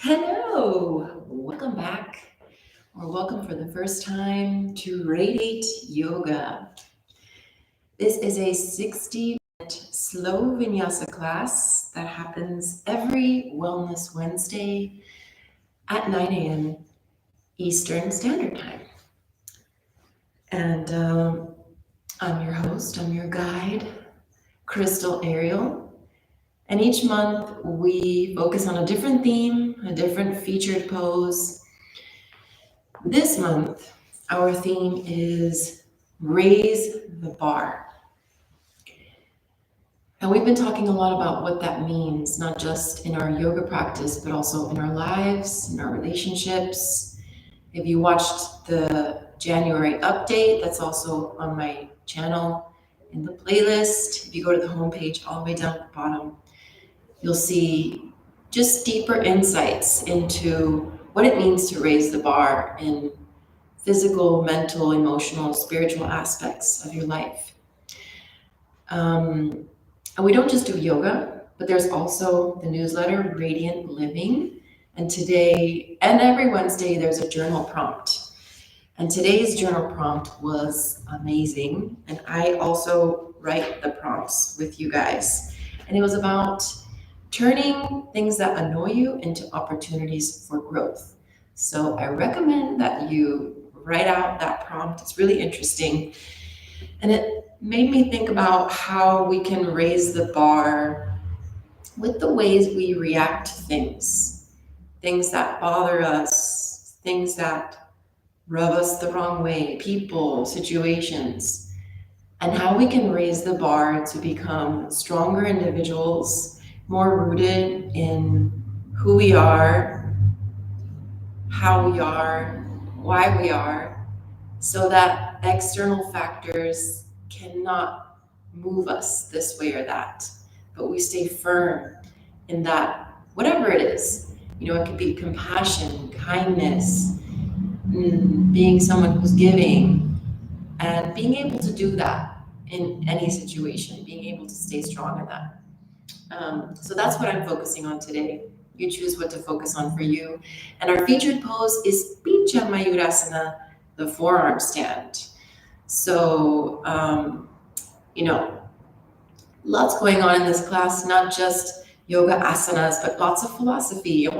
Hello, welcome back, or welcome for the first time to Radiate Yoga. This is a 60-minute slow vinyasa class that happens every Wellness Wednesday at 9 a.m. Eastern Standard Time. And I'm your host, I'm your guide, Crystal Ariel. And each month we focus on a different theme, a different featured pose. This month, our theme is raise the bar. And we've been talking a lot about what that means, not just in our yoga practice, but also in our lives, in our relationships. If you watched the January update, that's also on my channel in the playlist. If you go to the homepage all the way down at the bottom, you'll see just deeper insights into what it means to raise the bar in physical, mental, emotional, spiritual aspects of your life. And we don't just do yoga, but there's also the newsletter, Radiant Living. And today, and every Wednesday, there's a journal prompt. And today's journal prompt was amazing. And I also write the prompts with you guys. And it was about turning things that annoy you into opportunities for growth. So I recommend that you write out that prompt. It's really interesting. And it made me think about how we can raise the bar with the ways we react to things that bother us, things that rub us the wrong way, people, situations, and how we can raise the bar to become stronger individuals, more rooted in who we are, how we are, why we are, so that external factors cannot move us this way or that, but we stay firm in that, whatever it is. It could be compassion, kindness, being someone who's giving, and being able to do that in any situation, being able to stay strong in that. So that's what I'm focusing on today. You choose what to focus on for you. And our featured pose is Pincha Mayurasana, the forearm stand. So, lots going on in this class, not just yoga asanas, but lots of philosophy. I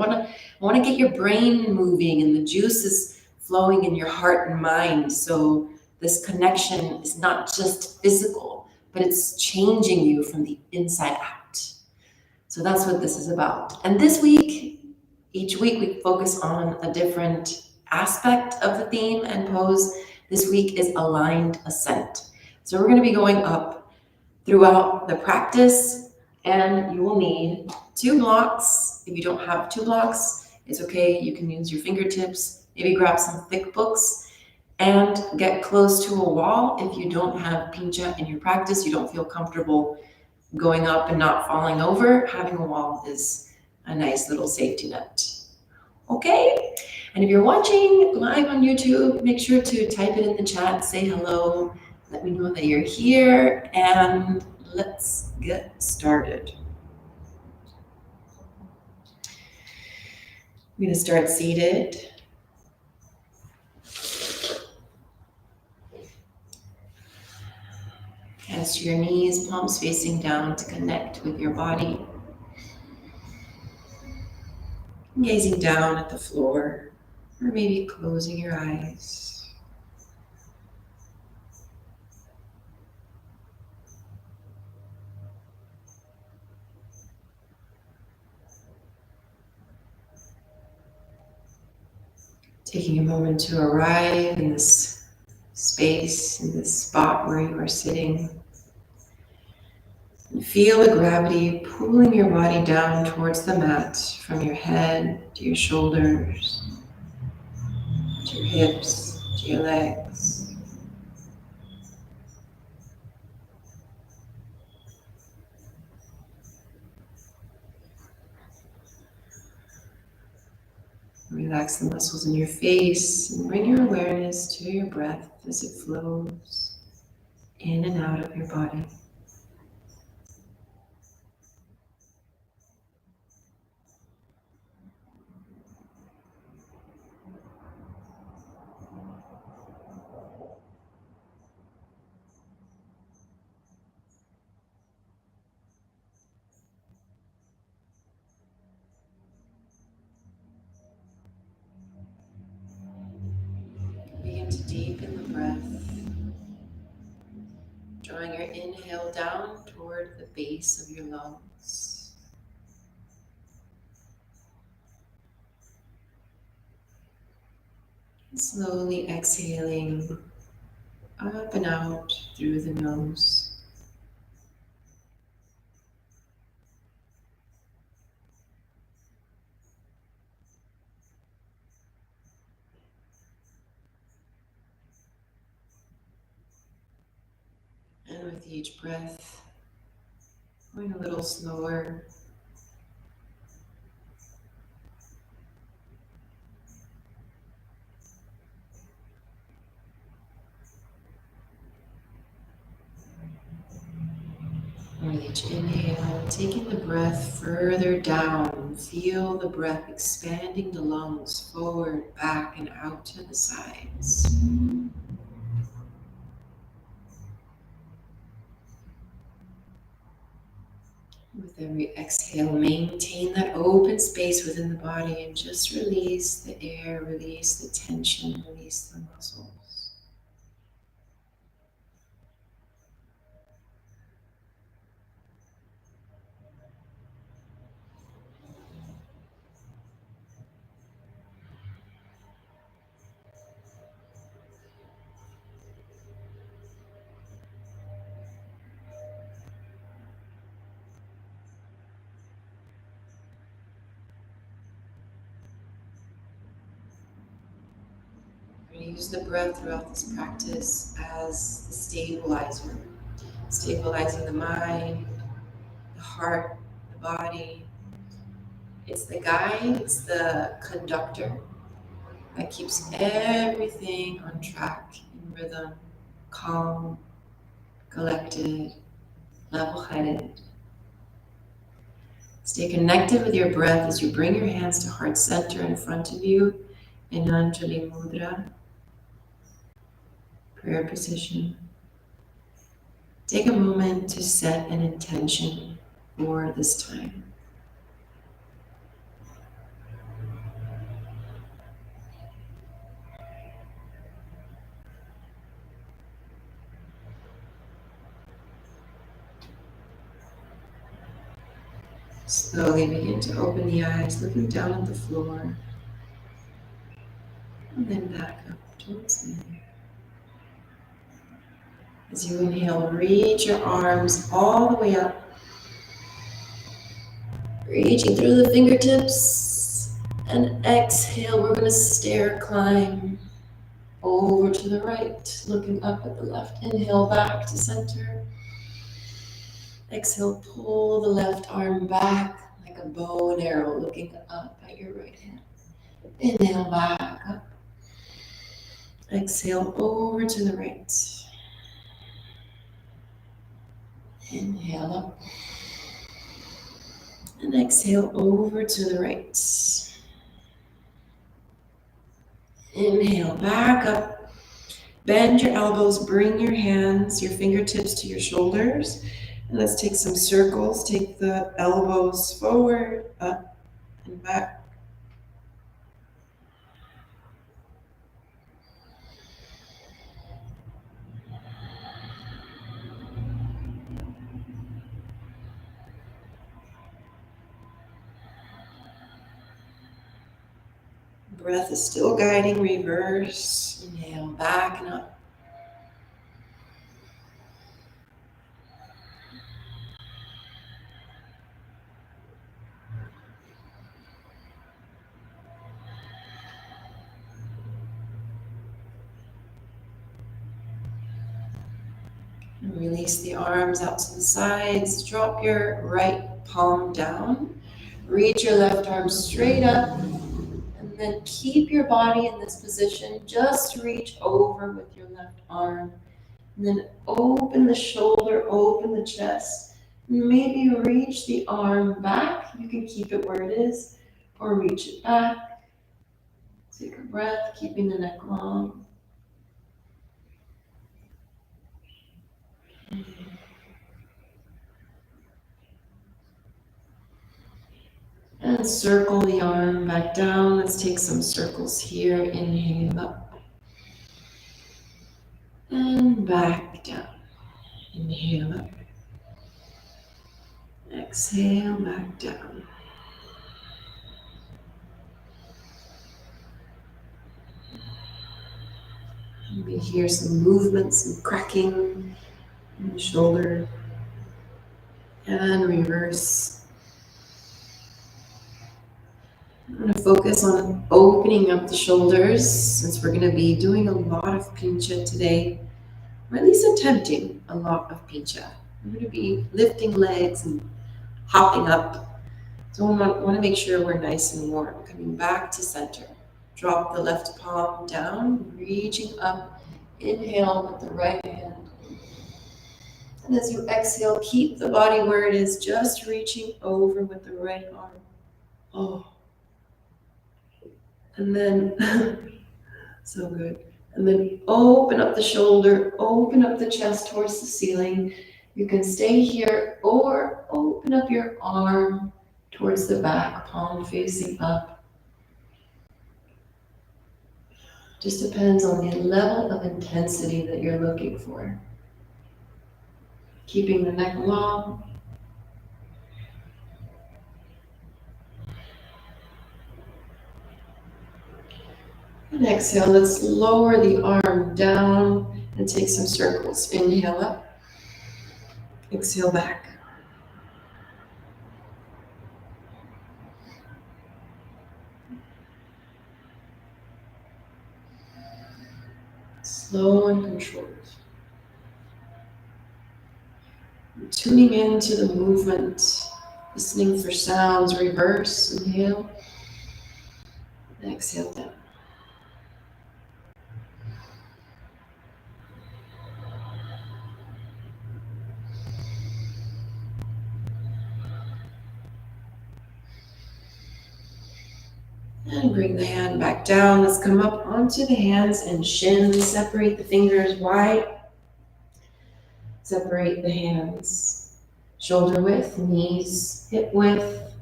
want to get your brain moving and the juices flowing in your heart and mind. So this connection is not just physical, but it's changing you from the inside out. So that's what this is about. And this week, each week we focus on a different aspect of the theme and pose. This week is aligned ascent. So we're going to be going up throughout the practice, and you will need 2 blocks. If you don't have 2 blocks, it's okay. You can use your fingertips, maybe grab some thick books, and get close to a wall. If you don't have pincha in your practice, you don't feel comfortable going up and not falling over, having a wall is a nice little safety net. Okay? And if you're watching live on YouTube, make sure to type it in the chat, say hello, let me know that you're here, and let's get started. I'm going to start seated. Cast your knees, palms facing down to connect with your body. Gazing down at the floor, or maybe closing your eyes. Taking a moment to arrive in this space, in this spot where you are sitting. And feel the gravity pulling your body down towards the mat, from your head to your shoulders, to your hips, to your legs. Relax the muscles in your face and bring your awareness to your breath as it flows in and out of your body. to deepen the breath, drawing your inhale down toward the base of your lungs. And slowly exhaling up and out through the nose. And with each breath, going a little slower. With each inhale, taking the breath further down, feel the breath expanding the lungs forward, back, and out to the sides. With every exhale, maintain that open space within the body and just release the air, release the tension, release the muscles. We're going to use the breath throughout this practice as the stabilizer, stabilizing the mind, the heart, the body. It's the guide, it's the conductor that keeps everything on track, in rhythm, calm, collected, level-headed. Stay connected with your breath as you bring your hands to heart center in front of you in Anjali Mudra, prayer position. Take a moment to set an intention for this time. Slowly begin to open the eyes, looking down at the floor, and then back up towards me. As you inhale, reach your arms all the way up, reaching through the fingertips, and exhale, we're going to stair climb over to the right, looking up at the left. Inhale, back to center. Exhale, pull the left arm back like a bow and arrow, looking up at your right hand. Inhale, back up. Exhale, over to the right. Inhale up. And exhale, over to the right. Inhale, back up. Bend your elbows, bring your hands, your fingertips to your shoulders. And let's take some circles. Take the elbows forward, up, and back. Breath is still guiding, reverse. Inhale, back and up. And release the arms out to the sides. Drop your right palm down. Reach your left arm straight up. And then keep your body in this position. Just reach over with your left arm. And then open the shoulder, open the chest. Maybe reach the arm back. You can keep it where it is, or reach it back. Take a breath, keeping the neck long. And circle the arm back down. Let's take some circles here. Inhale up. back down. Inhale up. Exhale back down. We hear some movement, some cracking in the shoulder. And reverse. I'm going to focus on opening up the shoulders since we're going to be doing a lot of pincha today, or at least attempting a lot of pincha. We're going to be lifting legs and hopping up. So we want to make sure we're nice and warm. Coming back to center. Drop the left palm down, reaching up. Inhale with the right hand. And as you exhale, keep the body where it is, just reaching over with the right arm. Oh. And then, so good. And then open up the shoulder, open up the chest towards the ceiling. You can stay here or open up your arm towards the back, palm facing up. Just depends on the level of intensity that you're looking for. Keeping the neck long. And exhale, let's lower the arm down and take some circles. Inhale up. Exhale back. Slow and controlled. Tuning into the movement, listening for sounds, reverse, inhale, and exhale down. And bring the hand back down. Let's come up onto the hands and shins. Separate the fingers wide. Separate the hands. Shoulder width, knees, hip width,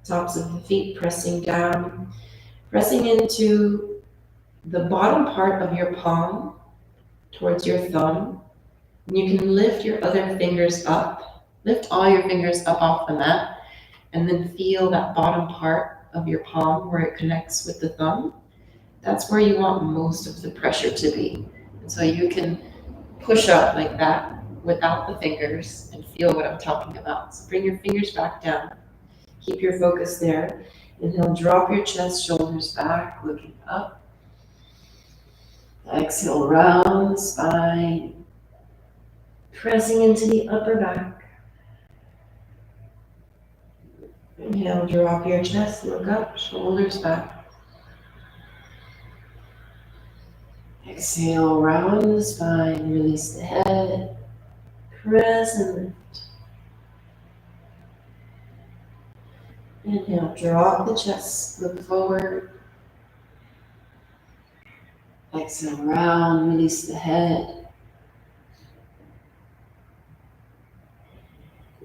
tops of the feet pressing down. Pressing into the bottom part of your palm towards your thumb. And you can lift your other fingers up. Lift all your fingers up off the mat. And then feel that bottom part of your palm where it connects with the thumb. That's where you want most of the pressure to be. And so you can push up like that without the fingers and feel what I'm talking about. So bring your fingers back down. Keep your focus there. Inhale, drop your chest, shoulders back, looking up. Exhale, round the spine. Pressing into the upper back. Inhale, drop your chest, look up, shoulders back. Exhale, round the spine, release the head, press and lift. Inhale, drop the chest, look forward. Exhale, round, release the head.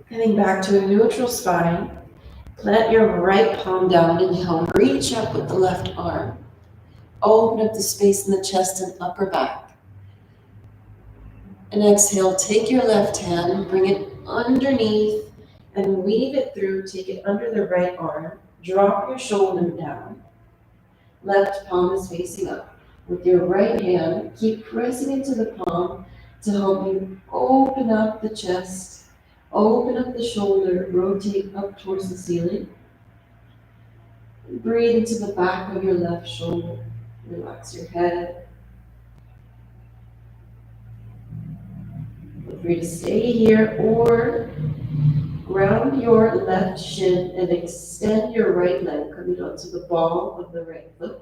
Coming back to a neutral spine. Plant your right palm down. Inhale, reach up with the left arm. Open up the space in the chest and upper back. And exhale, take your left hand, bring it underneath and weave it through. Take it under the right arm. Drop your shoulder down. Left palm is facing up. With your right hand, keep pressing into the palm to help you open up the chest. Open up the shoulder, rotate up towards the ceiling. Breathe into the back of your left shoulder. Relax your head. Feel free to stay here or ground your left shin and extend your right leg, coming onto the ball of the right foot.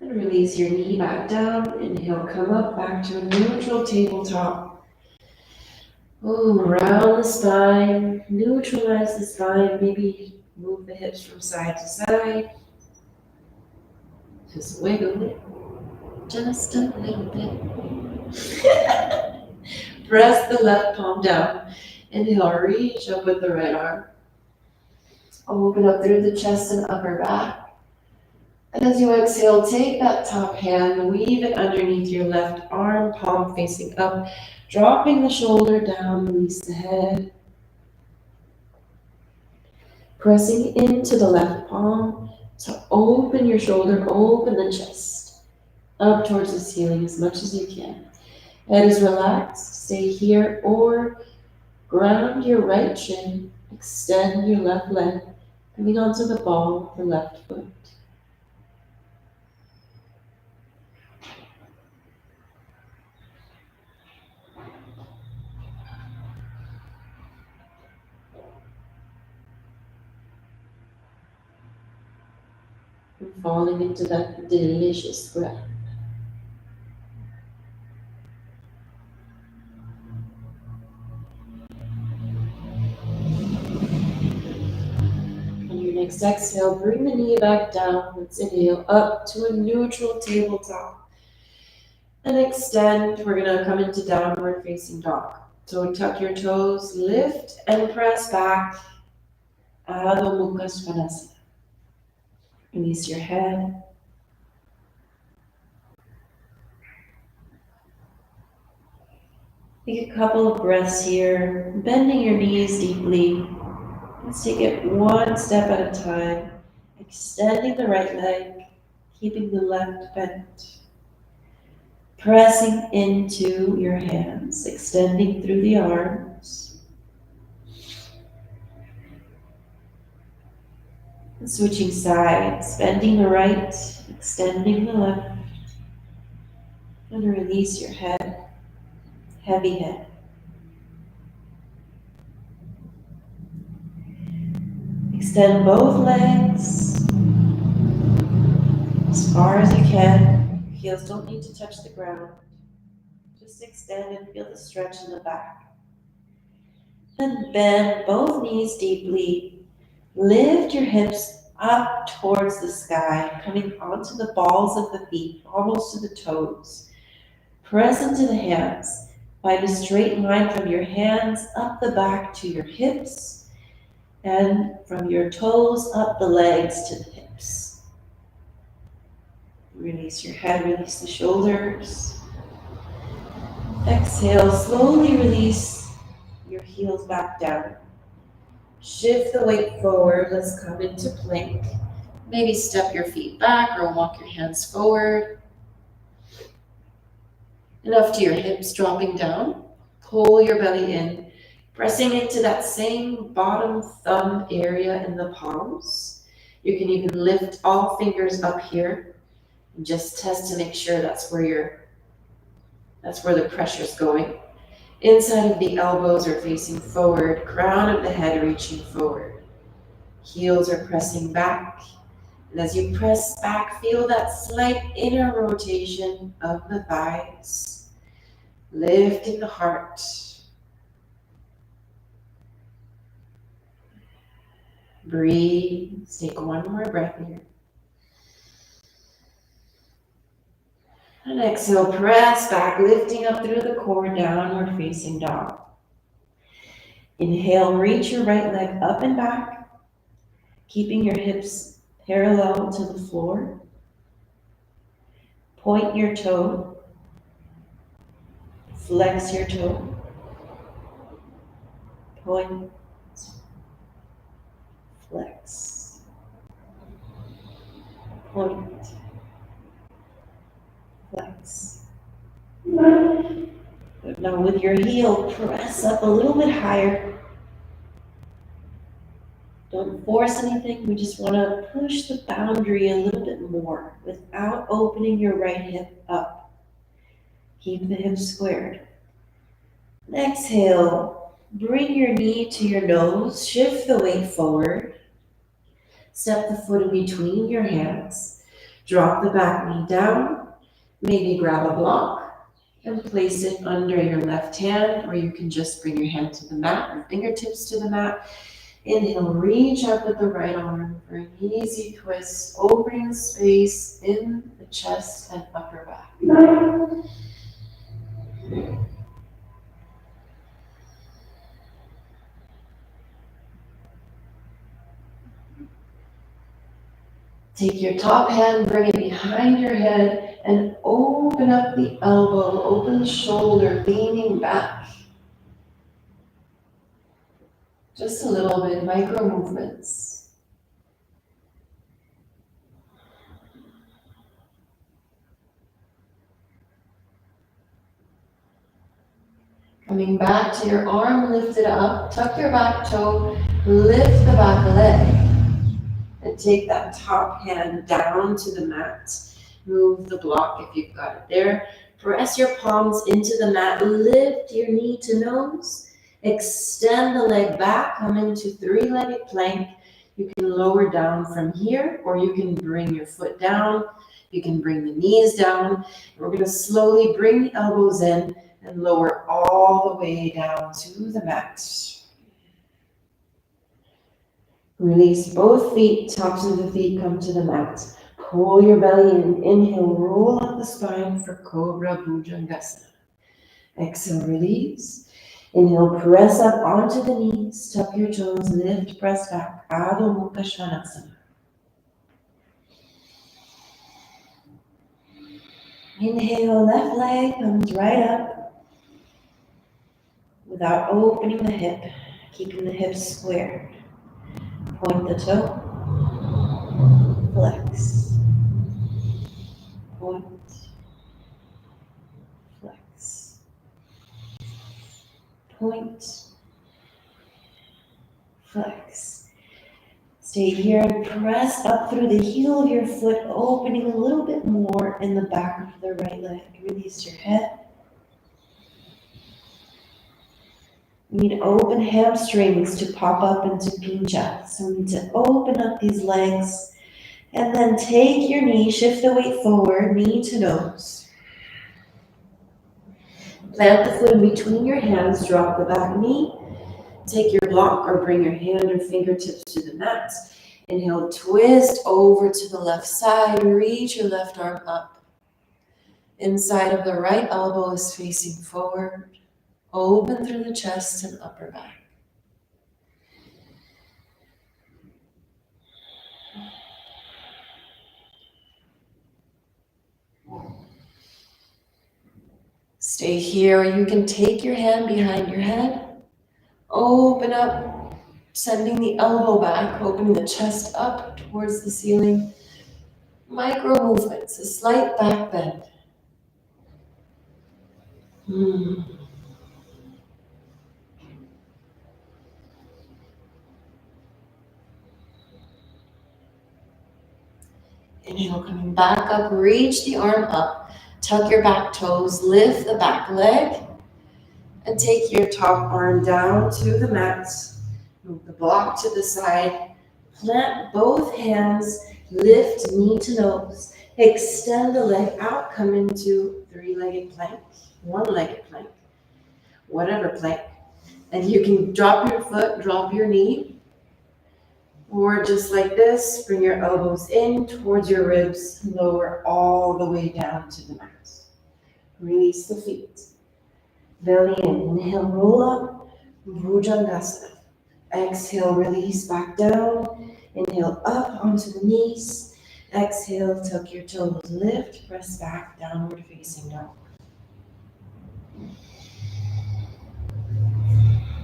And release your knee back down. Inhale, come up back to a neutral tabletop. Round the spine, neutralize the spine. Maybe Move the hips from side to side. Just wiggle it. Just a little bit. Press the left palm down. Inhale, reach up with the right arm. Open up through the chest and upper back. And as you exhale, take that top hand, weave it underneath your left arm, palm facing up, dropping the shoulder down, release the head. Pressing into the left palm to open your shoulder, open the chest, up towards the ceiling as much as you can. Head is relaxed, stay here, or ground your right shin, extend your left leg, coming onto the ball of the left foot. And falling into that delicious breath. On your next exhale, bring the knee back down. Let's inhale up to a neutral tabletop. And extend. We're going to come into downward facing dog. So tuck your toes, lift and press back. Adho Mukha Svanasana. Release your head. Take a couple of breaths here, bending your knees deeply. Let's take it one step at a time, extending the right leg, keeping the left bent. Pressing into your hands, extending through the arms. And switching sides, bending the right, extending the left. And release your head, heavy head. Extend both legs as far as you can. Heels don't need to touch the ground. Just extend and feel the stretch in the back. Then bend both knees deeply. Lift your hips up towards the sky, coming onto the balls of the feet, almost to the toes. Press into the hands. Find a straight line from your hands up the back to your hips, and from your toes up the legs to the hips. Release your head, release the shoulders. Exhale, slowly release your heels back down. Shift the weight forward. Let's come into plank. Maybe step your feet back or walk your hands forward. Enough to your hips dropping down. Pull your belly in, pressing into that same bottom thumb area in the palms. You can even lift all fingers up here. And just test to make sure that's where the pressure's going. Inside of the elbows are facing forward, crown of the head reaching forward. Heels are pressing back. And as you press back, feel that slight inner rotation of the thighs, lifting the heart. Breathe. Take one more breath here. And exhale, press back, lifting up through the core, downward facing dog. Inhale, reach your right leg up and back, keeping your hips parallel to the floor. Point your toe, flex your toe, point, flex, point, flex. Now with your heel, press up a little bit higher. Don't force anything. We just want to push the boundary a little bit more without opening your right hip up. Keep the hips squared. Exhale, bring your knee to your nose, shift the weight forward. Step the foot in between your hands. Drop the back knee down. Maybe grab a block and place it under your left hand, or you can just bring your hand to the mat, or fingertips to the mat. Inhale, reach up with the right arm for an easy twist, opening the space in the chest and upper back. Take your top hand, bring it behind your head, and open up the elbow, open the shoulder, leaning back. Just a little bit, micro movements. Coming back to your arm lifted up, tuck your back toe, lift the back leg. And take that top hand down to the mat. Move the block if you've got it there. Press your palms into the mat. Lift your knee to nose. Extend the leg back. Come into three-legged plank. You can lower down from here, or you can bring your foot down. You can bring the knees down. We're going to slowly bring the elbows in and lower all the way down to the mat. Release both feet, tops of the feet come to the mat. Pull your belly in. Inhale, roll up the spine for Cobra Bhujangasana. Exhale, release. Inhale, press up onto the knees. Tuck your toes, lift, press back. Adho Mukha Svanasana. Inhale, left leg comes right up without opening the hip, keeping the hips square. Point the toe, flex, point, flex, point, flex. Stay here and press up through the heel of your foot, opening a little bit more in the back of the right leg. Release your head. We need open hamstrings to pop up into Pincha. So we need to open up these legs and then take your knee, shift the weight forward, knee to nose. Plant the foot in between your hands, drop the back knee. Take your block or bring your hand or fingertips to the mat. Inhale, twist over to the left side, reach your left arm up. Inside of the right elbow is facing forward. Open through the chest and upper back. Stay here, or you can take your hand behind your head. Open up, sending the elbow back, opening the chest up towards the ceiling. Micro movements, a slight back bend. Inhale, coming back up, reach the arm up, tuck your back toes, lift the back leg, and take your top arm down to the mat. Move the block to the side, plant both hands, lift knee to nose, extend the leg out, come into three-legged plank, one-legged plank, whatever plank. And you can drop your foot, drop your knee, or just like this, bring your elbows in towards your ribs, lower all the way down to the mat. Release the feet. Belly in. Inhale, roll up, Bhujangasana. Exhale, release back down. Inhale, up onto the knees. Exhale, tuck your toes, lift, press back, downward facing dog.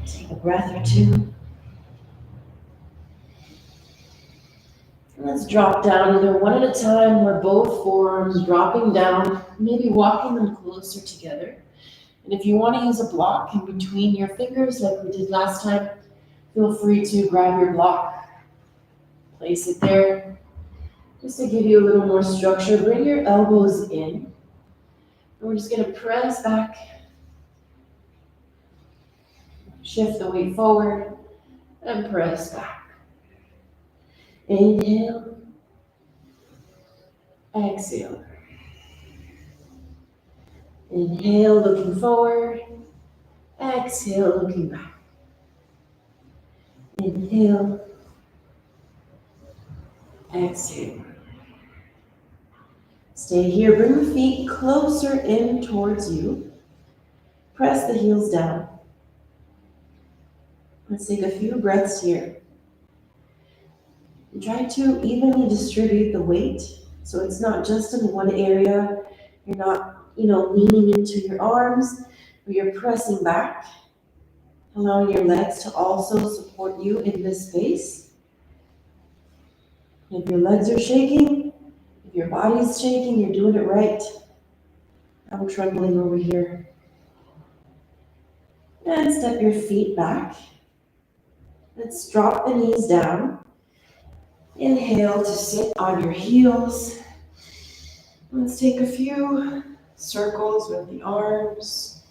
Take a breath or two. Let's drop down either one at a time or both forearms dropping down, maybe walking them closer together. And if you want to use a block in between your fingers like we did last time, feel free to grab your block, place it there. Just to give you a little more structure, bring your elbows in. And we're just going to press back, shift the weight forward, and press back. Inhale, exhale. Inhale, looking forward. Exhale, looking back. Inhale. Exhale. Stay here. Bring the feet closer in towards you. Press the heels down. Let's take a few breaths here. And try to evenly distribute the weight so it's not just in one area. You're not, leaning into your arms, but you're pressing back, allowing your legs to also support you in this space. If your legs are shaking, if your body's shaking, you're doing it right. I'm trembling over here. And step your feet back. Let's drop the knees down. Inhale to sit on your heels. Let's take a few circles with the arms,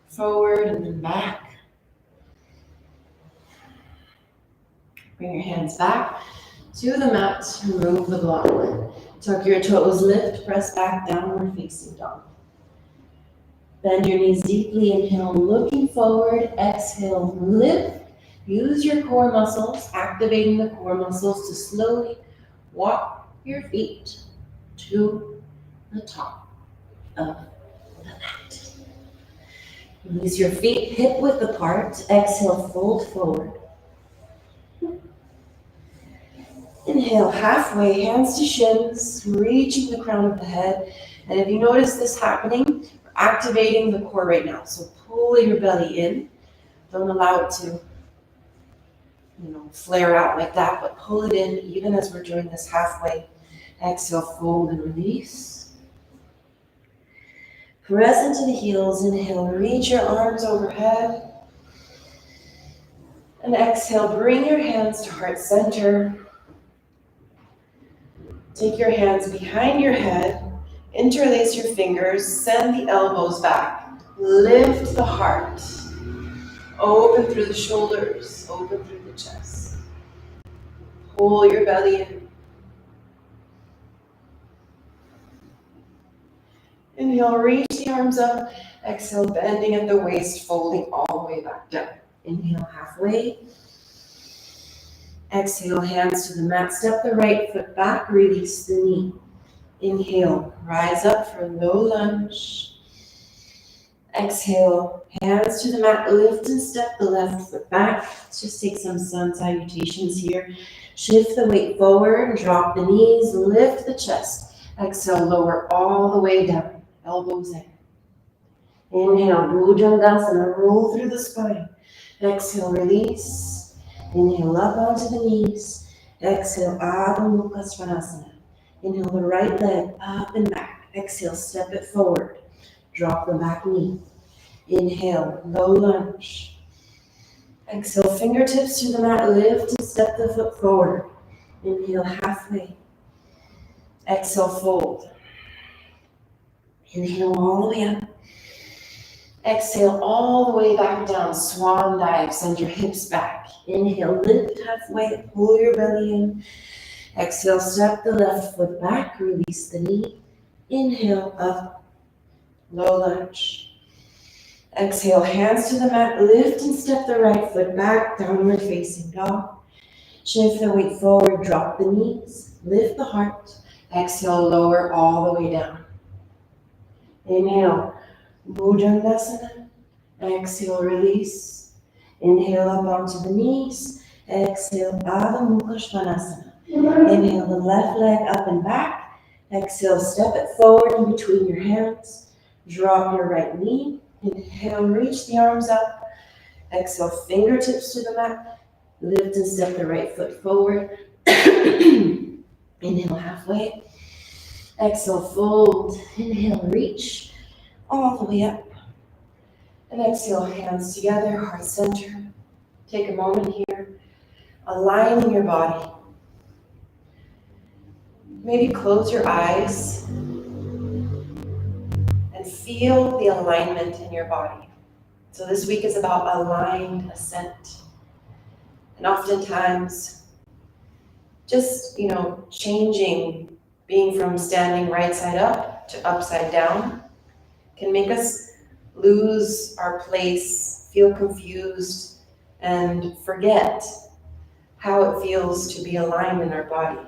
forward and then back. Bring your hands back to the mat, remove the block. Tuck your toes, lift, press back, downward facing dog. Bend your knees deeply, inhale, looking forward, exhale, lift. Use your core muscles, activating the core muscles to slowly walk your feet to the top of the mat. Release your feet hip width apart, exhale, fold forward. Inhale, halfway, hands to shins, reaching the crown of the head. And if you notice this happening, we're activating the core right now. So pull your belly in. Don't allow it to, flare out like that, but pull it in even as we're doing this halfway. Exhale, fold and release. Press into the heels. Inhale, reach your arms overhead. And exhale, bring your hands to heart center. Take your hands behind your head, interlace your fingers, send the elbows back, lift the heart, open through the shoulders, open through the chest. Pull your belly in. Inhale, reach the arms up, exhale, bending at the waist, folding all the way back down. Inhale, halfway. Exhale, hands to the mat, step the right foot back, release the knee. Inhale, rise up for low lunge. Exhale, hands to the mat, lift and step the left foot back. Let's just take some sun salutations here. Shift the weight forward, drop the knees, lift the chest. Exhale, lower all the way down, elbows in. Inhale, Bhujangasana, roll through the spine. Exhale, release. Inhale, up onto the knees. Exhale, Adho Mukha Svanasana. Inhale, the right leg up and back. Exhale, step it forward. Drop the back knee. Inhale, low lunge. Exhale, fingertips to the mat. Lift and step the foot forward. Inhale, halfway. Exhale, fold. Inhale, all the way up. Exhale, all the way back down. Swan dive. Send your hips back. Inhale, lift halfway. Pull your belly in. Exhale, step the left foot back. Release the knee. Inhale, up. Low lunge. Exhale, hands to the mat. Lift and step the right foot back. Downward facing dog. Shift the weight forward. Drop the knees. Lift the heart. Exhale, lower all the way down. Inhale. Bhujangasana. Exhale, release. Inhale up onto the knees. Exhale, Adho Mukha Svanasana. Inhale the left leg up and back. Exhale, step it forward in between your hands. Drop your right knee. Inhale, reach the arms up. Exhale, fingertips to the mat. Lift and step the right foot forward. Inhale, halfway. Exhale, fold. Inhale, reach. All the way up. And exhale, hands together, heart center. Take a moment here, aligning your body. Maybe close your eyes and feel the alignment in your body. So this week is about aligned ascent. And oftentimes, just, changing, being from standing right side up to upside down can make us lose our place, feel confused, and forget how it feels to be aligned in our body.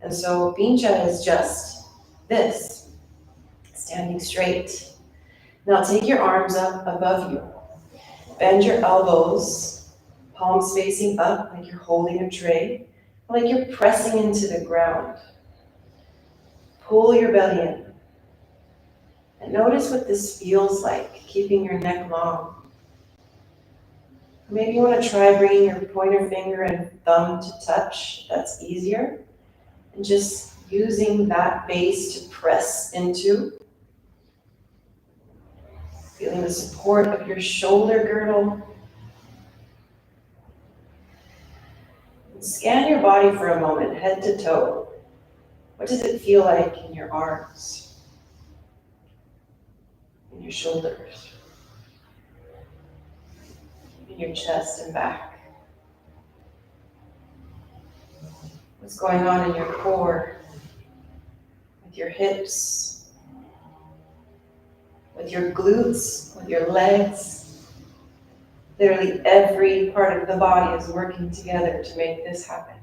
And so Pincha is just this, standing straight. Now take your arms up above you. Bend your elbows, palms facing up like you're holding a tray, like you're pressing into the ground. Pull your belly in. And notice what this feels like, keeping your neck long. Maybe you want to try bringing your pointer finger and thumb to touch. That's easier. And just using that base to press into. Feeling the support of your shoulder girdle. And scan your body for a moment, head to toe. What does it feel like in your arms? In your shoulders? In your chest and back? What's going on in your core? With your hips? With your glutes? With your legs? Literally every part of the body is working together to make this happen.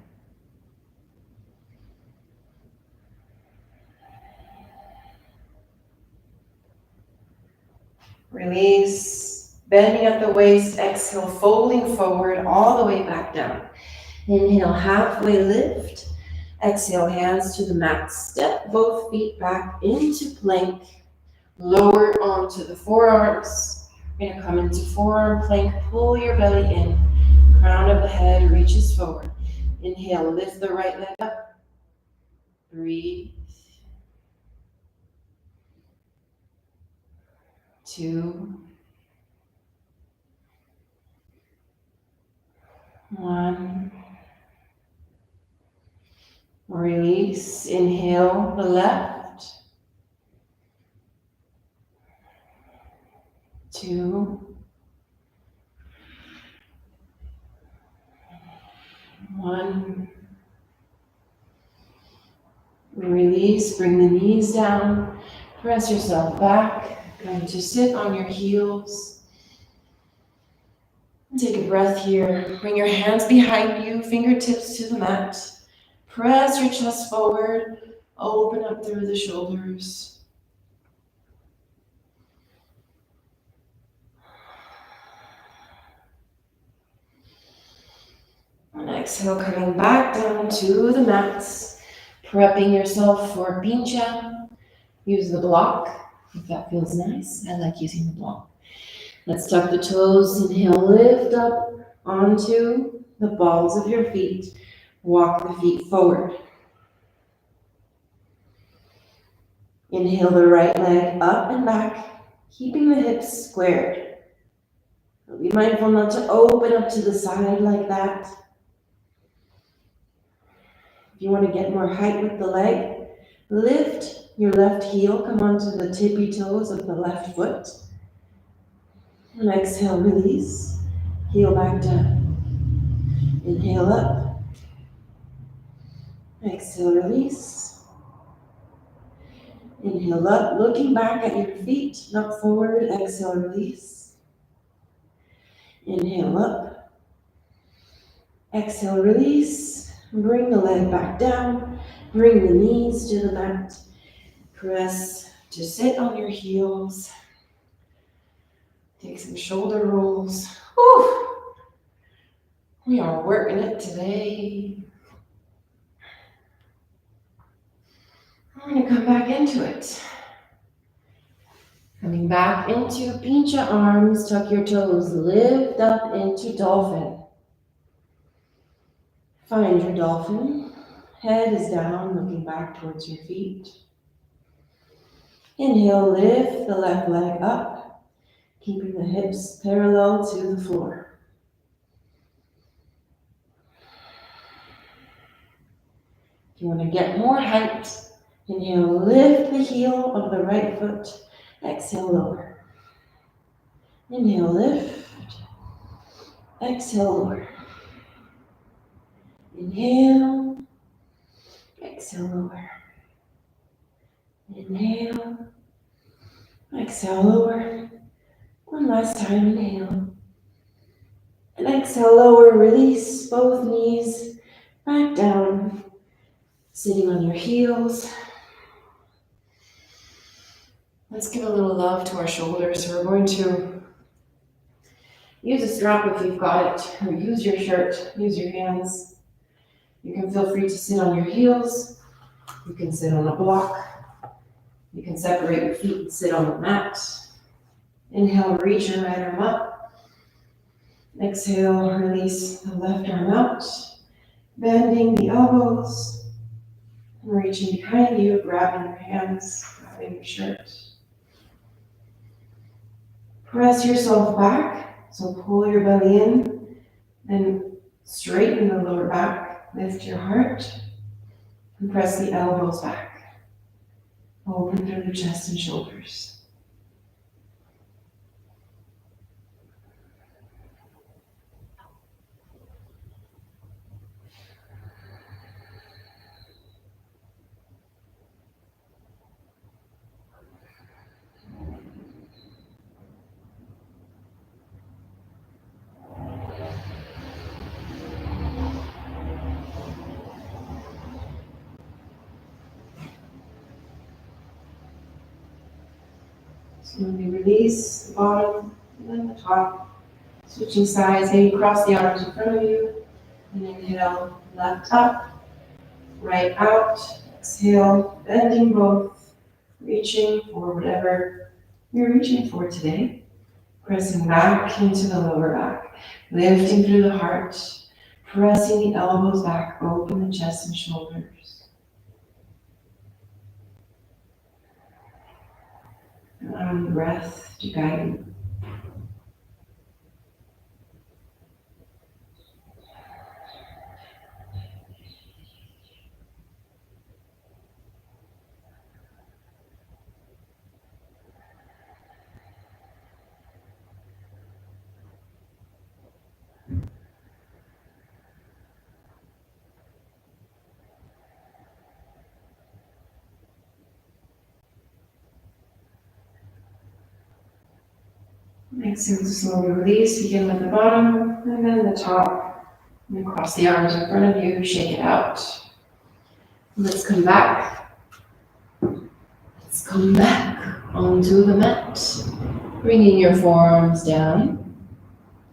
Release, bending at the waist, exhale, folding forward all the way back down. Inhale, halfway lift. Exhale, hands to the mat. Step both feet back into plank. Lower onto the forearms. We're going to come into forearm plank. Pull your belly in. Crown of the head reaches forward. Inhale, lift the right leg up. Breathe. 2, 1. Release. Inhale the left. 2, 1. Release. Bring the knees down. Press yourself back. Going to sit on your heels. Take a breath here. Bring your hands behind you, fingertips to the mat. Press your chest forward. Open up through the shoulders. And exhale, coming back down to the mats. Prepping yourself for Pincha. Use the block if that feels nice. I like using the block. Let's tuck the toes. Inhale, lift up onto the balls of your feet. Walk the feet forward. Inhale the right leg up and back, keeping the hips squared. Be mindful not to open up to the side like that. If you want to get more height with the leg, lift your left heel, come onto the tippy toes of the left foot. And exhale, release. Heel back down. Inhale up. Exhale, release. Inhale up, looking back at your feet, not forward. Exhale, release. Inhale up. Exhale, release. Bring the leg back down. Bring the knees to the mat. Press to sit on your heels. Take some shoulder rolls. Whew. We are working it today. I'm going to come back into it. Coming back into Pincha arms, tuck your toes, lift up into dolphin. Find your dolphin. Head is down, looking back towards your feet. Inhale, lift the left leg up, keeping the hips parallel to the floor. If you want to get more height, inhale, lift the heel of the right foot. Exhale, lower. Inhale, lift. Exhale, lower. Inhale. Exhale, lower. Inhale. Exhale, lower. One last time, inhale. And exhale, lower, release both knees back down, sitting on your heels. Let's give a little love to our shoulders. We're going to use a strap if you've got it, or use your shirt, use your hands. You can feel free to sit on your heels. You can sit on a block. You can separate your feet and sit on the mat. Inhale, reach your right arm up. Exhale, release the left arm out. Bending the elbows. And reaching behind you, grabbing your hands, grabbing your shirt. Press yourself back, so pull your belly in, and straighten the lower back, lift your heart, and press the elbows back. Open through the chest and shoulders. So when we release the bottom and then the top, switching sides, maybe cross the arms in front of you, and inhale, left up, right out, exhale, bending both, reaching for whatever you're reaching for today, pressing back into the lower back, lifting through the heart, pressing the elbows back, open the chest and shoulders. Allowing the breath to guide you. Exhale to slowly release, begin with the bottom and then the top. And cross the arms in front of you, shake it out. Let's come back. Let's come back onto the mat. Bringing your forearms down.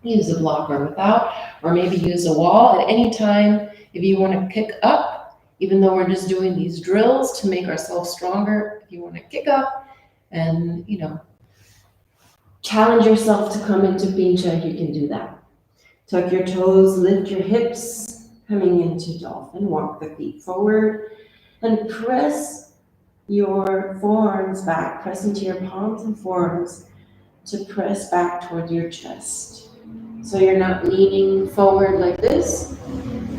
Use a block or without, or maybe use a wall at any time. If you want to kick up, even though we're just doing these drills to make ourselves stronger, if you want to kick up and, challenge yourself to come into Pincha, you can do that. Tuck your toes, lift your hips, coming into dolphin. Walk the feet forward and press your forearms back. Press into your palms and forearms to press back toward your chest. So you're not leaning forward like this,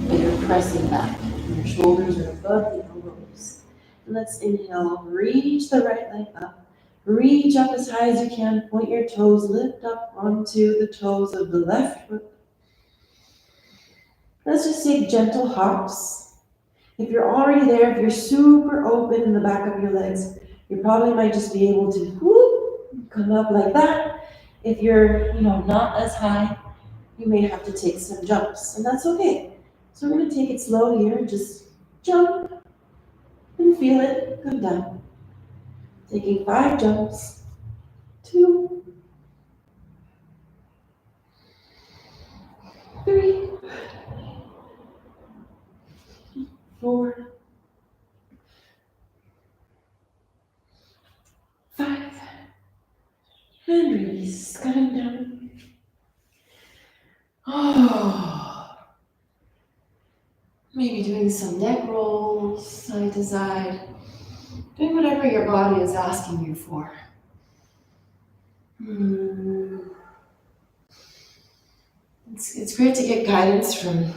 but you're pressing back. And your shoulders are above the elbows. And let's inhale, reach the right leg up. Reach up as high as you can, point your toes, lift up onto the toes of the left foot. Let's just take gentle hops. If you're already there, if you're super open in the back of your legs, you probably might just be able to come up like that. If you're, not as high, you may have to take some jumps, and that's okay. So we're gonna take it slow here, just jump and feel it come down. Taking 5 jumps, 2, 3, 4, 5, and release, coming down. Maybe doing some neck rolls, side to side. Doing whatever your body is asking you for. It's great to get guidance from,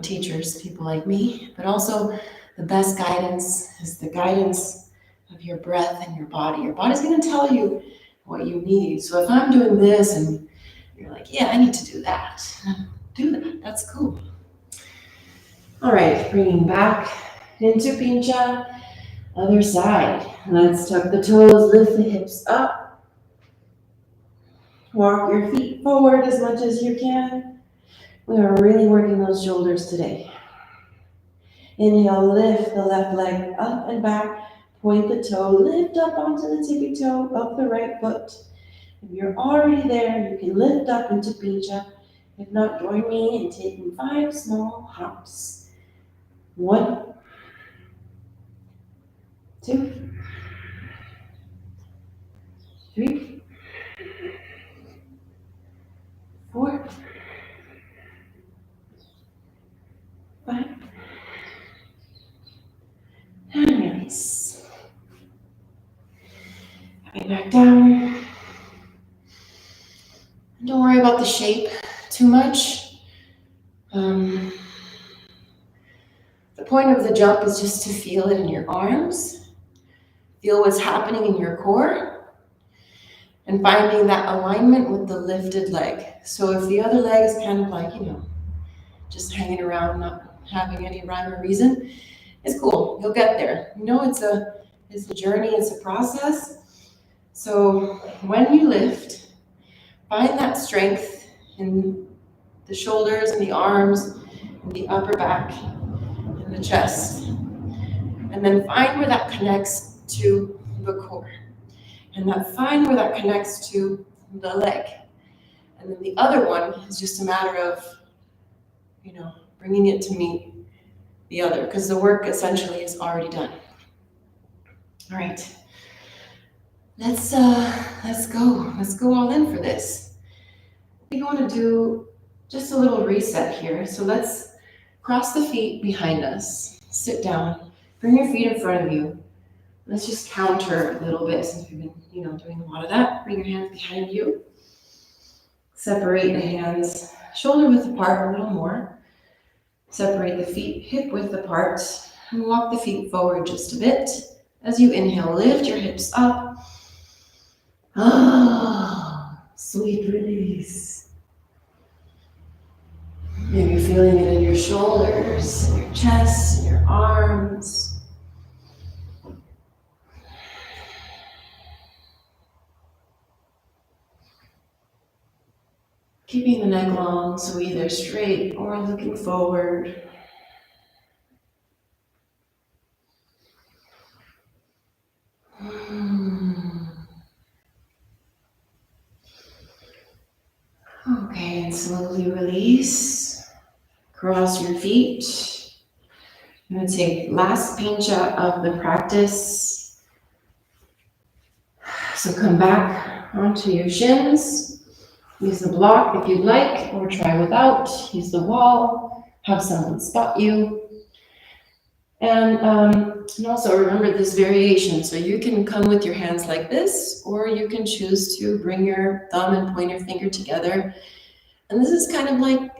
teachers, people like me, but also the best guidance is the guidance of your breath and your body. Your body's going to tell you what you need. So if I'm doing this and you're like, yeah, I need to do that, do that. That's cool. All right, bringing back into Pincha. Other side. Let's tuck the toes, lift the hips up. Walk your feet forward as much as you can. We are really working those shoulders today. Inhale, lift the left leg up and back. Point the toe, lift up onto the tippy toe of the right foot. If you're already there, you can lift up into Pincha. If not, join me in taking 5 small hops. 1, 2, 3, 4, 5, and release. Coming back down. Don't worry about the shape too much. The point of the jump is just to feel it in your arms, feel what's happening in your core, and finding that alignment with the lifted leg. So if the other leg is kind of like, just hanging around, not having any rhyme or reason, it's cool. You'll get there. It's a journey, it's a process. So when you lift, find that strength in the shoulders and the arms and the upper back and the chest. And then find where that connects to the core. And find where that connects to the leg. And then the other one is just a matter of, bringing it to meet the other, because the work essentially is already done. All right. Let's go. Let's go all in for this. We want to do just a little reset here. So let's cross the feet behind us. Sit down. Bring your feet in front of you. Let's just counter a little bit since we've been, doing a lot of that. Bring your hands behind you. Separate the hands shoulder width apart a little more. Separate the feet hip width apart and walk the feet forward just a bit. As you inhale, lift your hips up. Sweet release. Maybe feeling it in your shoulders, your chest, your arms. Keeping the neck long, so either straight or looking forward. Okay, and slowly release. Cross your feet. I'm going to take last pincha of the practice. So come back onto your shins. Use the block if you'd like, or try without. Use the wall. Have someone spot you. And also remember this variation. So you can come with your hands like this, or you can choose to bring your thumb and pointer finger together. And this is kind of like,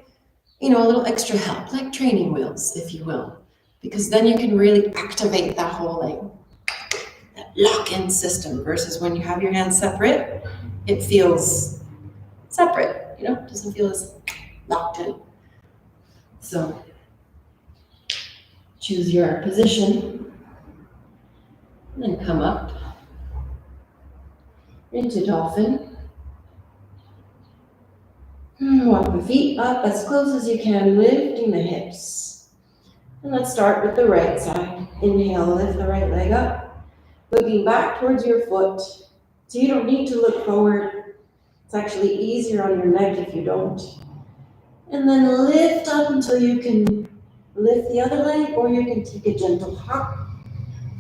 a little extra help, like training wheels, if you will. Because then you can really activate that whole that lock-in system versus when you have your hands separate, it feels separate, it doesn't feel as locked in. So choose your position and then come up into dolphin. Walk the feet up as close as you can, lifting the hips. And let's start with the right side. Inhale, lift the right leg up, looking back towards your foot. So you don't need to look forward. It's actually easier on your neck if you don't. And then lift up until you can lift the other leg, or you can take a gentle hop.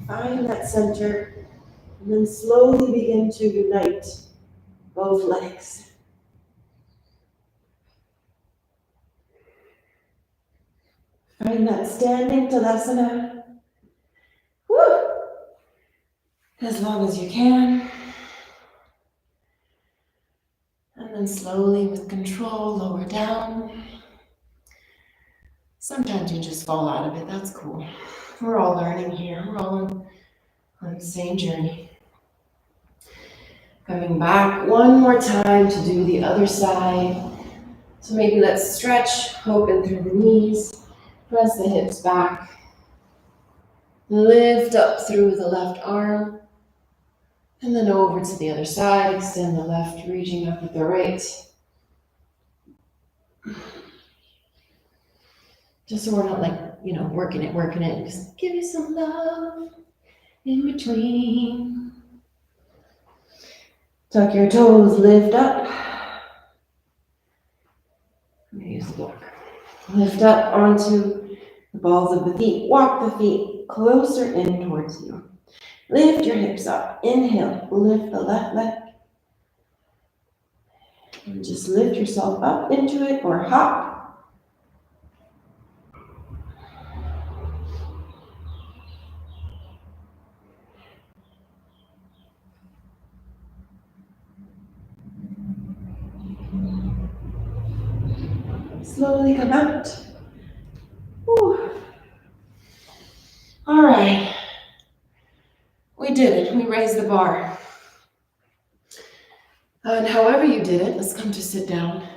Find that center, and then slowly begin to unite both legs. Find that standing Tadasana. Woo! As long as you can. And then slowly, with control, lower down. Sometimes you just fall out of it, that's cool. We're all learning here, we're all on the same journey. Coming back one more time to do the other side. So maybe let's stretch, open through the knees, press the hips back. Lift up through the left arm. And then over to the other side, extend the left, reaching up with the right. Just so we're not like, working it. Just give you some love in between. Tuck your toes, lift up. I'm gonna use the block. Lift up onto the balls of the feet. Walk the feet closer in towards you. Lift your hips up. Inhale, lift the left leg. And just lift yourself up into it or hop. Slowly come out. Whew. All right. We did it. We raised the bar. And however you did it, let's come to sit down.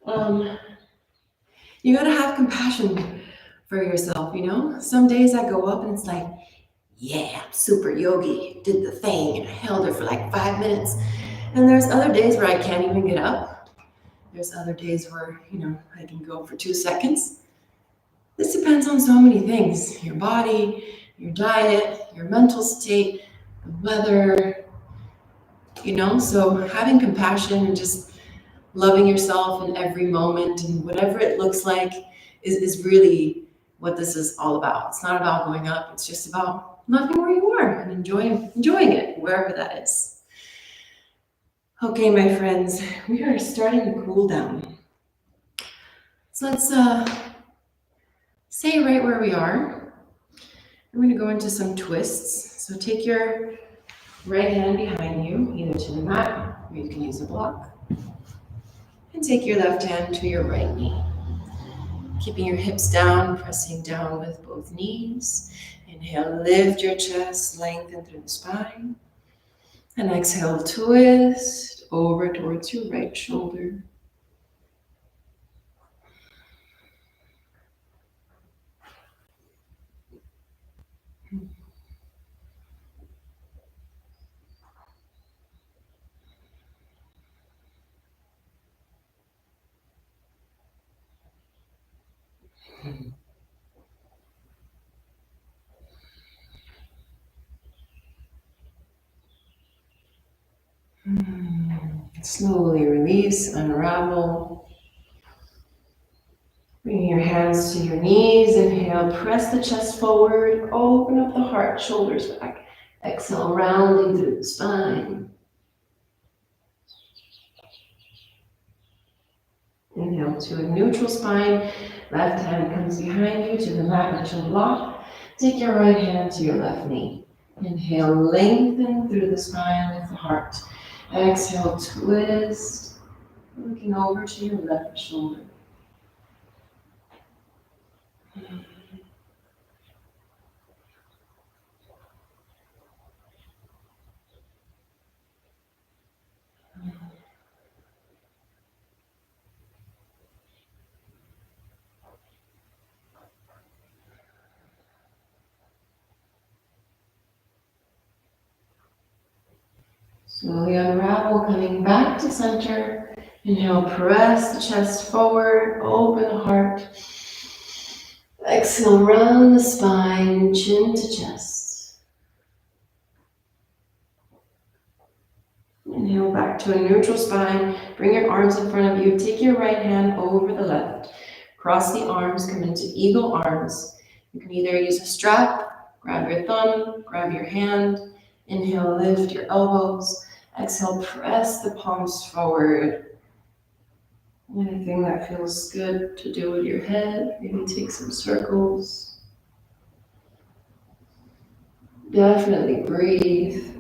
You gotta have compassion for yourself, Some days I go up and it's like, yeah, I'm super yogi, did the thing, and I held her for like 5 minutes. And there's other days where I can't even get up. There's other days where, I can go for 2 seconds. This depends on so many things, your body, your diet, your mental state, the weather, so having compassion and just loving yourself in every moment and whatever it looks like is really what this is all about. It's not about going up, it's just about loving where you are and enjoying it, wherever that is. Okay, my friends, we are starting to cool down. So let's stay right where we are. I'm going to go into some twists. So take your right hand behind you, either to the mat, or you can use a block. And take your left hand to your right knee. Keeping your hips down, pressing down with both knees. Inhale, lift your chest, lengthen through the spine. And exhale, twist over towards your right shoulder. Slowly release, unravel. Bring your hands to your knees. Inhale, press the chest forward, open up the heart, shoulders back. Exhale, rounding through the spine. Inhale to a neutral spine. Left hand comes behind you to the mat with your block. Take your right hand to your left knee. Inhale, lengthen through the spine with the heart. Exhale, twist, looking over to your left shoulder. Slowly unravel, coming back to center. Inhale, press the chest forward, open the heart. Exhale, round the spine, chin to chest. Inhale, back to a neutral spine. Bring your arms in front of you. Take your right hand over the left. Cross the arms, come into eagle arms. You can either use a strap, grab your thumb, grab your hand. Inhale, lift your elbows. Exhale, press the palms forward. Anything that feels good to do with your head, maybe take some circles. Definitely breathe.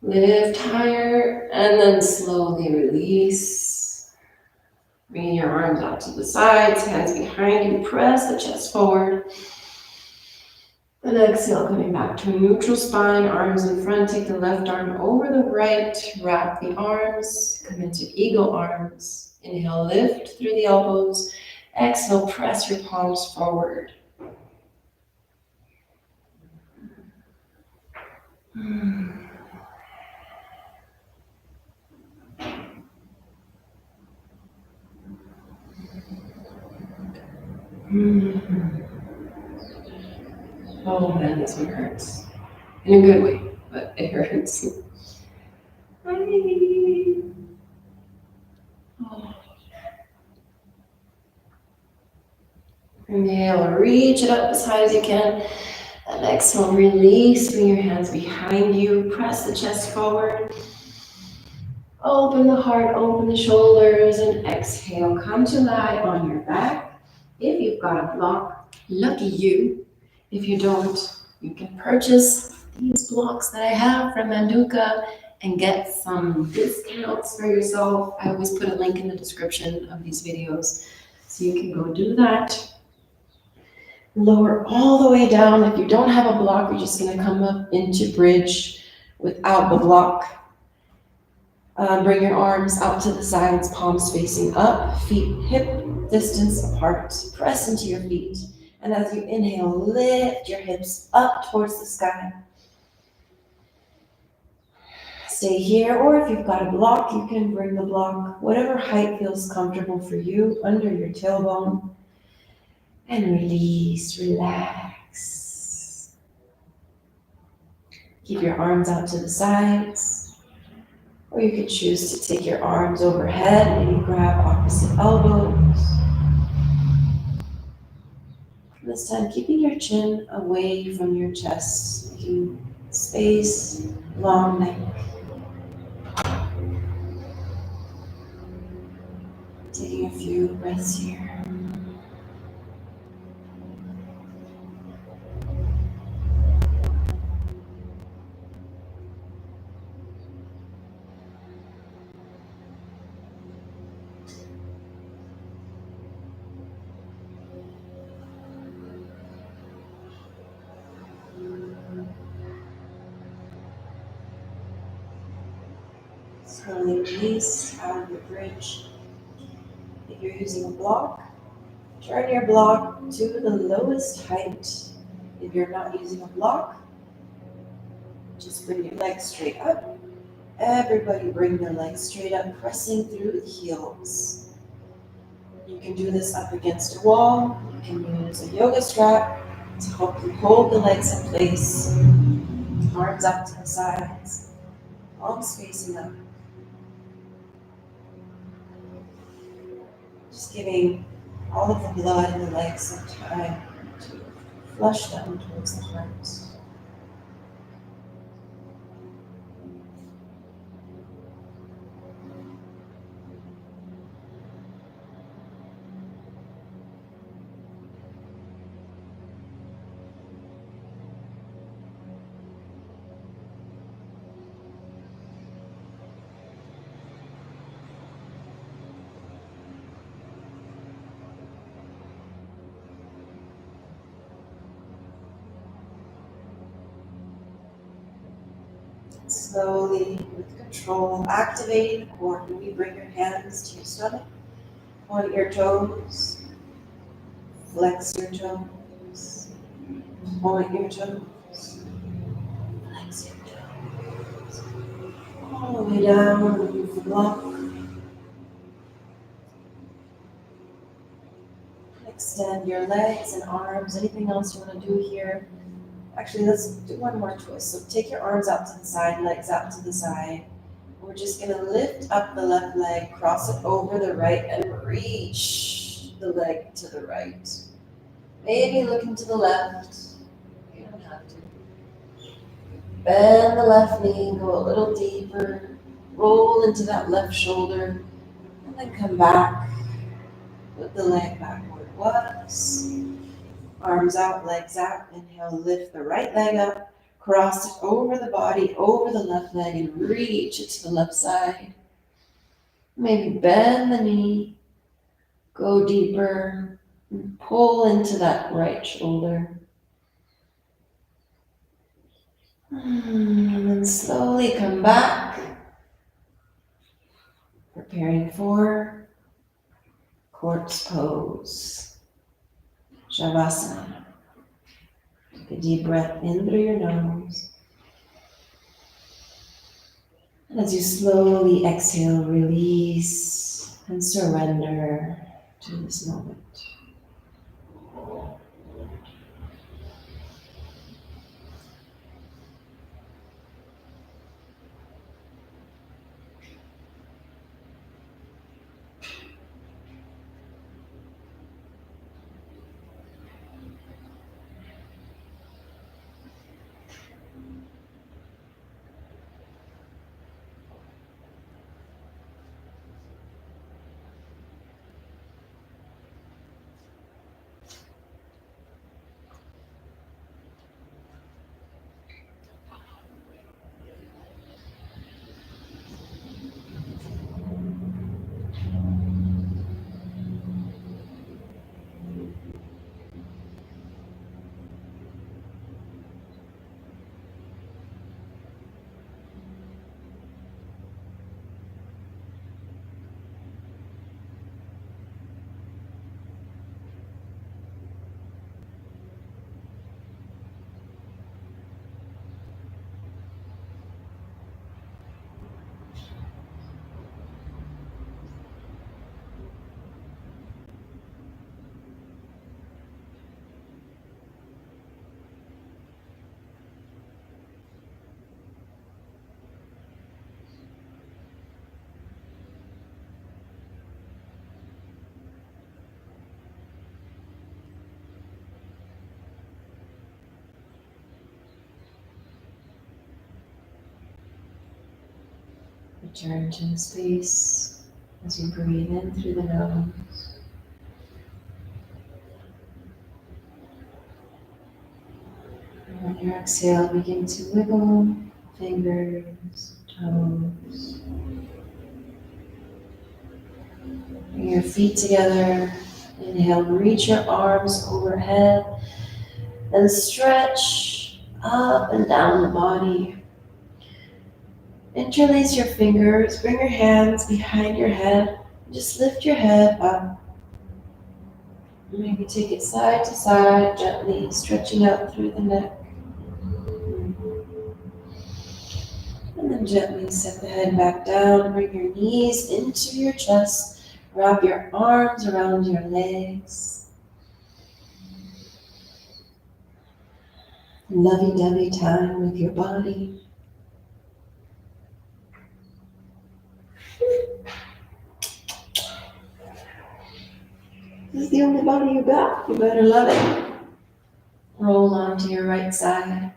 Lift higher and then slowly release. Bring your arms out to the sides, hands behind you, press the chest forward. And exhale, coming back to a neutral spine, arms in front, take the left arm over the right, wrap the arms, come into eagle arms. Inhale, lift through the elbows. Exhale, press your palms forward. Oh man, this one hurts. In a good way, but it hurts. Inhale, reach it up as high as you can. And exhale, release, bring your hands behind you. Press the chest forward. Open the heart, open the shoulders, and exhale. Come to lie on your back. If you've got a block, lucky you. If you don't, you can purchase these blocks that I have from 𝒂𝒏𝒂 and get some discounts for yourself. I always put a link in the description of these videos, so you can go do that. Lower all the way down. If you don't have a block, you're just gonna come up into bridge without the block. Bring your arms out to the sides, palms facing up, feet hip distance apart. Press into your feet. And as you inhale, lift your hips up towards the sky. Stay here, or if you've got a block, you can bring the block, whatever height feels comfortable for you, under your tailbone. And release, relax. Keep your arms out to the sides. Or you could choose to take your arms overhead, maybe grab opposite elbows. This time, keeping your chin away from your chest, making space, long neck. Taking a few breaths here. Slowly release out of the bridge. If you're using a block, turn your block to the lowest height. If you're not using a block, just bring your legs straight up. Everybody bring their legs straight up, pressing through the heels. You can do this up against a wall. You can use a yoga strap to help you hold the legs in place. Arms up to the sides, palms facing up. Just giving all of the blood in the legs some time to flush down towards the heart. Slowly, with control, activating the core. Maybe bring your hands to your stomach, point your toes, flex your toes, point your toes, flex your toes. All the way down, remove the block. Extend your legs and arms. Anything else you want to do here? Actually, let's do one more twist. So take your arms out to the side, legs out to the side. We're just going to lift up the left leg, cross it over the right, and reach the leg to the right. Maybe looking to the left. You don't have to. Bend the left knee, go a little deeper. Roll into that left shoulder, and then come back. Put the leg back where it was. Arms out, legs out. Inhale, lift the right leg up. Cross it over the body, over the left leg, and reach it to the left side. Maybe bend the knee, go deeper, and pull into that right shoulder. And then slowly come back, preparing for corpse pose, Shavasana. Take a deep breath in through your nose. And as you slowly exhale, release and surrender to this moment. Return to the space as you breathe in through the nose. And on your exhale, begin to wiggle fingers, toes. Bring your feet together. Inhale, reach your arms overhead and stretch up and down the body. Interlace your fingers, bring your hands behind your head. Just lift your head up. Maybe take it side to side, gently stretching out through the neck. And then gently set the head back down. Bring your knees into your chest. Wrap your arms around your legs. Lovey-dovey time with your body. This is the only body you got. You better love it. Roll onto your right side.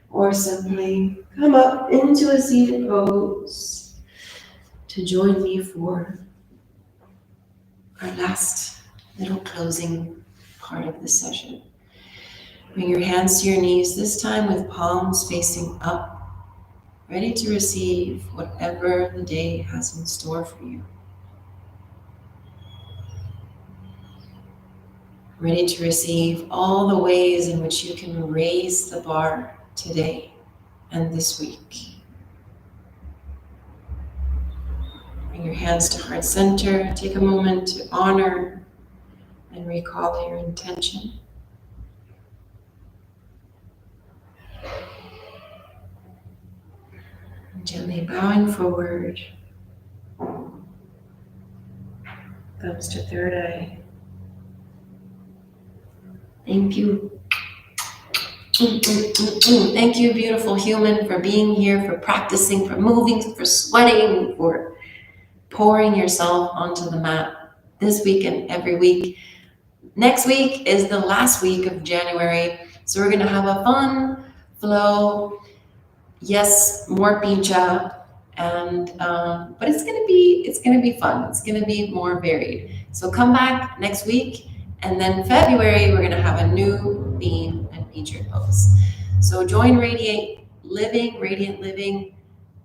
Or simply come up into a seated pose to join me for our last little closing part of the session. Bring your hands to your knees, this time with palms facing up, ready to receive whatever the day has in store for you. Ready to receive all the ways in which you can raise the bar today and this week. Bring your hands to heart center. Take a moment to honor and recall your intention. Gently bowing forward. Thumbs to third eye. Thank you. Thank you, beautiful human, for being here, for practicing, for moving, for sweating, for pouring yourself onto the mat this week and every week. Next week is the last week of January, so we're going to have a fun flow. Yes, more pincha, and but it's going to be fun. It's going to be more varied. So come back next week, and then February we're going to have a new theme and featured pose. So join Radiant Living,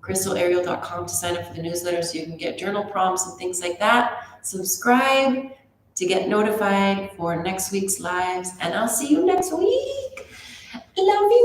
crystalariel.com to sign up for the newsletter so you can get journal prompts and things like that. Subscribe to get notified for next week's lives, and I'll see you next week. Love you.